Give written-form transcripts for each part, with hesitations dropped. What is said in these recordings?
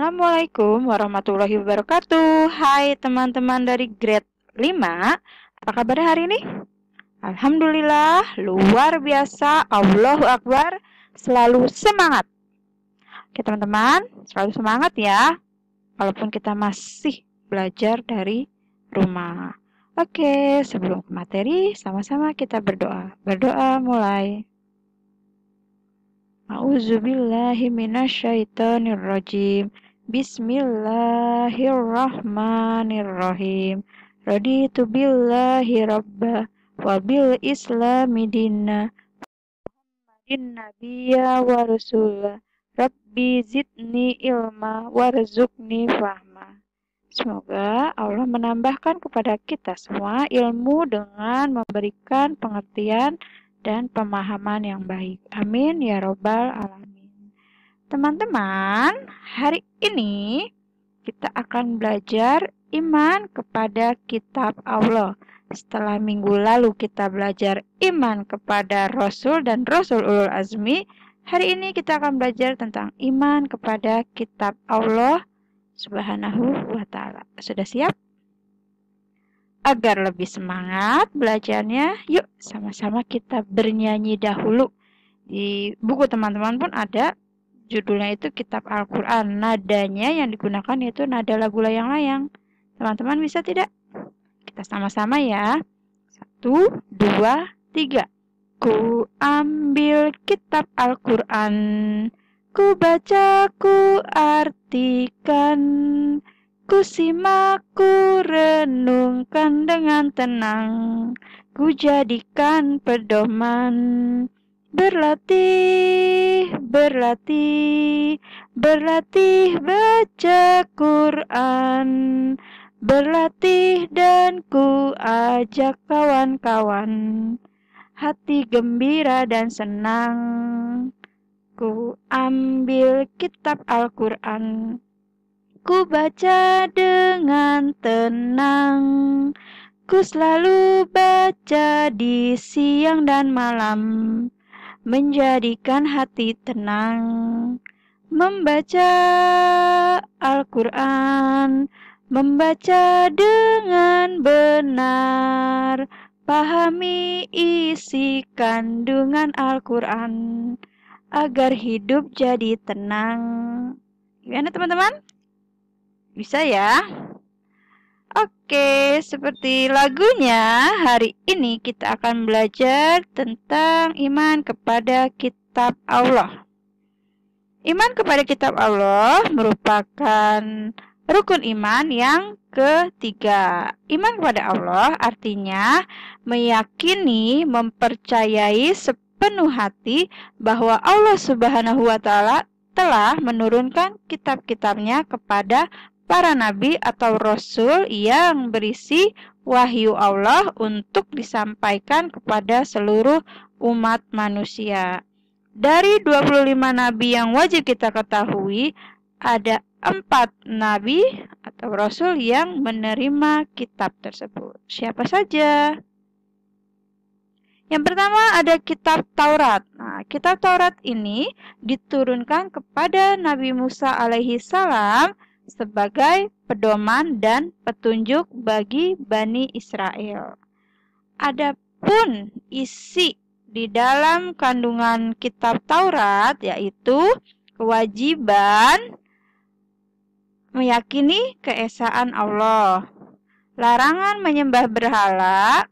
Assalamualaikum warahmatullahi wabarakatuh. Hai teman-teman dari grade 5. Apa kabar hari ini? Alhamdulillah, luar biasa. Allahu Akbar. Selalu semangat. Oke teman-teman, selalu semangat ya. Walaupun kita masih belajar dari rumah. Oke, sebelum ke materi, sama-sama kita berdoa. Berdoa mulai. A'udzubillahi minasyaitonirrajim. Bismillahirrahmanirrahim. Raditu billahi rabba wa bil islami dinna Muhammadin nabiyya wa rasulah. Rabbi zidni ilma warzuqni fahma. Semoga Allah menambahkan kepada kita semua ilmu dengan memberikan pengertian dan pemahaman yang baik. Amin ya robbal alamin. Teman-teman, hari ini kita akan belajar iman kepada kitab Allah. Setelah minggu lalu kita belajar iman kepada Rasul dan Rasul Ulul Azmi, hari ini kita akan belajar tentang iman kepada kitab Allah Subhanahu wa ta'ala. Sudah siap? Agar lebih semangat belajarnya, yuk sama-sama kita bernyanyi dahulu. Di buku teman-teman pun ada, judulnya itu Kitab Al-Quran. Nadanya yang digunakan yaitu nada lagu layang-layang. Teman-teman bisa tidak? Kita sama-sama ya. 1, 2, 3. Ku ambil kitab Al-Quran, ku baca, ku artikan, ku simak, ku renungkan dengan tenang, ku jadikan pedoman. Berlatih, berlatih, berlatih baca Quran. Berlatih dan ku ajak kawan-kawan, hati gembira dan senang. Ku ambil kitab Al-Quran, ku baca dengan tenang, ku selalu baca di siang dan malam, menjadikan hati tenang. Membaca Al-Quran, membaca dengan benar, pahami isi kandungan Al-Quran, agar hidup jadi tenang. Gimana teman-teman? Bisa ya? Oke, seperti lagunya, hari ini kita akan belajar tentang iman kepada kitab Allah. Iman kepada kitab Allah merupakan rukun iman yang ketiga. Iman kepada Allah artinya meyakini, mempercayai sepenuh hati bahwa Allah Subhanahu wa ta'ala telah menurunkan kitab-kitabnya kepada para nabi atau rasul yang berisi wahyu Allah untuk disampaikan kepada seluruh umat manusia. Dari 25 nabi yang wajib kita ketahui, ada 4 nabi atau rasul yang menerima kitab tersebut. Siapa saja? Yang pertama ada kitab Taurat. Nah, kitab Taurat ini diturunkan kepada Nabi Musa alaihi salam sebagai pedoman dan petunjuk bagi Bani Israel. Adapun isi di dalam kandungan kitab Taurat yaitu kewajiban meyakini keesaan Allah, larangan menyembah berhala,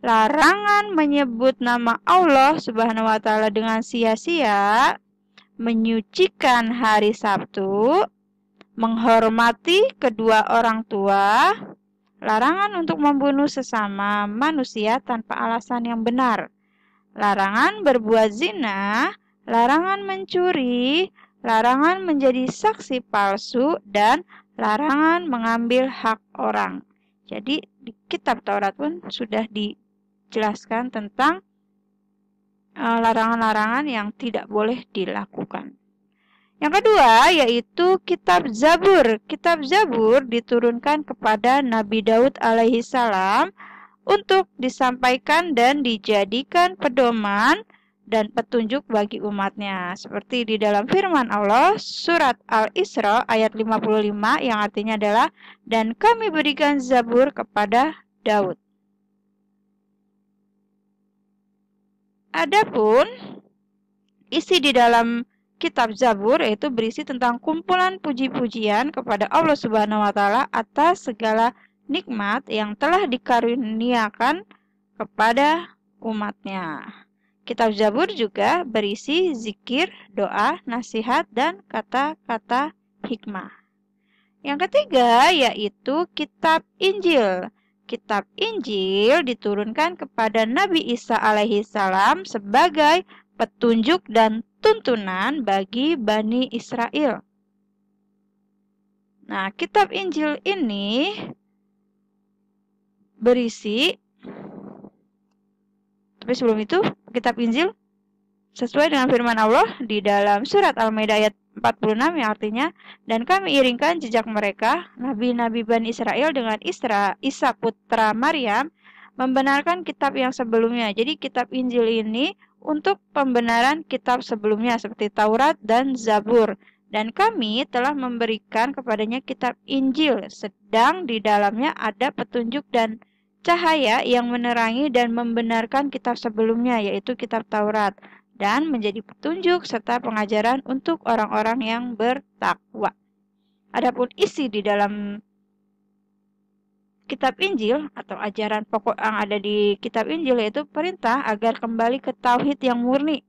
larangan menyebut nama Allah Subhanahu wa ta'ala dengan sia-sia, menyucikan hari Sabtu, menghormati kedua orang tua, larangan untuk membunuh sesama manusia tanpa alasan yang benar, larangan berbuat zina, larangan mencuri, larangan menjadi saksi palsu, dan larangan mengambil hak orang. Jadi di kitab Taurat pun sudah dijelaskan tentang larangan-larangan yang tidak boleh dilakukan. Yang kedua yaitu kitab Zabur. Kitab Zabur diturunkan kepada Nabi Daud alaihi salam untuk disampaikan dan dijadikan pedoman dan petunjuk bagi umatnya. Seperti di dalam firman Allah surat Al-Isra ayat 55 yang artinya adalah, dan kami berikan Zabur kepada Daud. Adapun isi di dalam kitab Zabur yaitu berisi tentang kumpulan puji-pujian kepada Allah Subhanahu wa taala atas segala nikmat yang telah dikaruniakan kepada umatnya. Kitab Zabur juga berisi zikir, doa, nasihat, dan kata-kata hikmah. Yang ketiga yaitu kitab Injil. Kitab Injil diturunkan kepada Nabi Isa alaihi salam sebagai petunjuk dan tuntunan bagi Bani Israel. Nah, kitab Injil ini berisi, tapi sebelum itu, kitab Injil sesuai dengan firman Allah di dalam surat Al-Maidah ayat 46 yang artinya, dan kami iringkan jejak mereka, nabi-nabi Bani Israel dengan Isa putra Maryam, membenarkan kitab yang sebelumnya. Jadi kitab Injil ini untuk pembenaran kitab sebelumnya seperti Taurat dan Zabur. Dan kami telah memberikan kepadanya kitab Injil, sedang di dalamnya ada petunjuk dan cahaya yang menerangi dan membenarkan kitab sebelumnya, yaitu kitab Taurat, dan menjadi petunjuk serta pengajaran untuk orang-orang yang bertakwa. Adapun isi di dalam kitab Injil atau ajaran pokok yang ada di kitab Injil yaitu perintah agar kembali ke tauhid yang murni,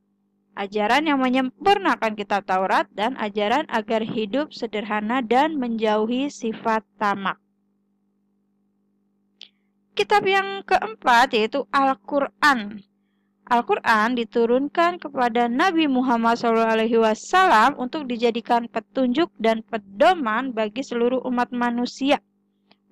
ajaran yang menyempurnakan kitab Taurat, dan ajaran agar hidup sederhana dan menjauhi sifat tamak. Kitab yang keempat yaitu Al-Quran. Al-Quran diturunkan kepada Nabi Muhammad SAW untuk dijadikan petunjuk dan pedoman bagi seluruh umat manusia.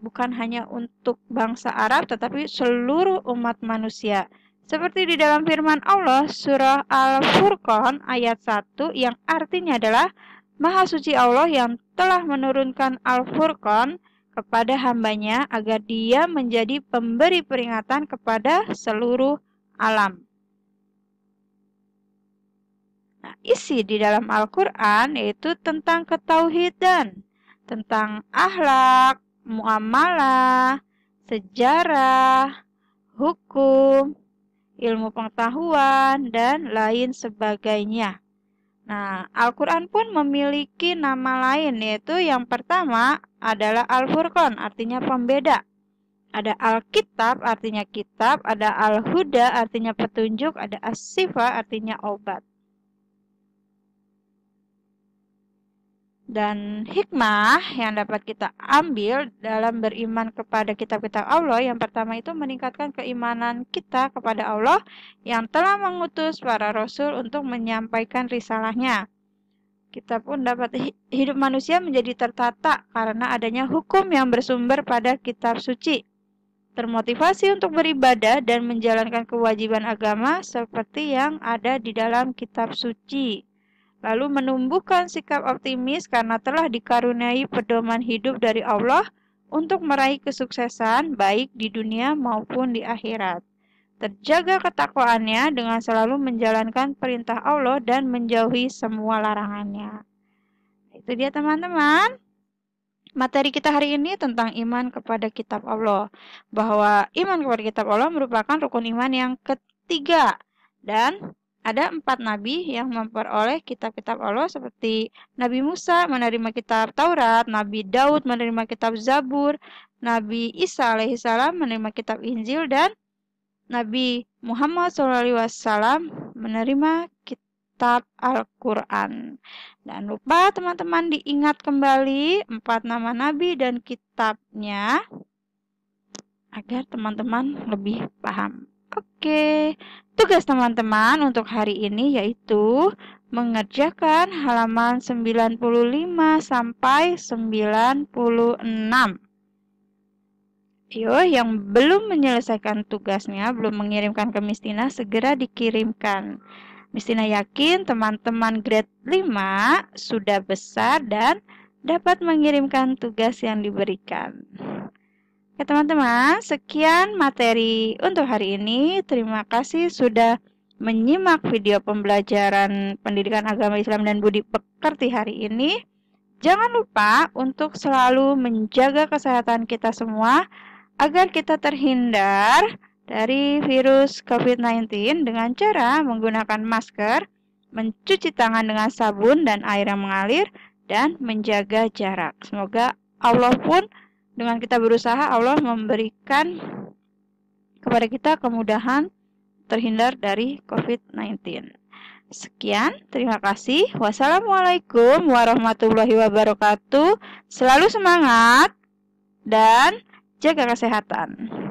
Bukan hanya untuk bangsa Arab, tetapi seluruh umat manusia. Seperti di dalam firman Allah, surah Al-Furqan ayat 1 yang artinya adalah, Maha suci Allah yang telah menurunkan Al-Furqan kepada hambanya agar dia menjadi pemberi peringatan kepada seluruh alam. Nah, isi di dalam Al-Quran yaitu tentang ketauhidan, tentang akhlak, muamalah, sejarah, hukum, ilmu pengetahuan, dan lain sebagainya. Nah, Al-Quran pun memiliki nama lain, yaitu yang pertama adalah Al-Furqan, artinya pembeda. Ada Al-Kitab, artinya kitab, ada Al-Huda, artinya petunjuk, ada As-Sifa, artinya obat. Dan hikmah yang dapat kita ambil dalam beriman kepada kitab-kitab Allah, yang pertama itu meningkatkan keimanan kita kepada Allah yang telah mengutus para rasul untuk menyampaikan risalahnya. Kita pun dapat hidup manusia menjadi tertata karena adanya hukum yang bersumber pada kitab suci. Termotivasi untuk beribadah dan menjalankan kewajiban agama seperti yang ada di dalam kitab suci. Lalu menumbuhkan sikap optimis karena telah dikaruniai pedoman hidup dari Allah untuk meraih kesuksesan baik di dunia maupun di akhirat. Terjaga ketakwaannya dengan selalu menjalankan perintah Allah dan menjauhi semua larangannya. Itu dia teman-teman. Materi kita hari ini tentang iman kepada kitab Allah. Bahwa iman kepada kitab Allah merupakan rukun iman yang ketiga. Dan ada 4 nabi yang memperoleh kitab-kitab Allah seperti Nabi Musa menerima kitab Taurat, Nabi Daud menerima kitab Zabur, Nabi Isa alaihissalam menerima kitab Injil, dan Nabi Muhammad SAW menerima kitab Al-Quran. Dan lupa teman-teman diingat kembali 4 nama nabi dan kitabnya agar teman-teman lebih paham. Oke, tugas teman-teman untuk hari ini yaitu mengerjakan halaman 95 sampai 96. Ayo, yang belum menyelesaikan tugasnya, belum mengirimkan ke Miss Tina, segera dikirimkan. Miss Tina yakin teman-teman grade 5 sudah besar dan dapat mengirimkan tugas yang diberikan. Oke teman-teman, sekian materi untuk hari ini. Terima kasih sudah menyimak video pembelajaran pendidikan agama Islam dan budi pekerti hari ini. Jangan lupa untuk selalu menjaga kesehatan kita semua agar kita terhindar dari virus COVID-19 dengan cara menggunakan masker, mencuci tangan dengan sabun dan air yang mengalir, dan menjaga jarak. Semoga Allah pun dengan kita berusaha, Allah memberikan kepada kita kemudahan terhindar dari COVID-19. Sekian, terima kasih. Wassalamualaikum warahmatullahi wabarakatuh. Selalu semangat dan jaga kesehatan.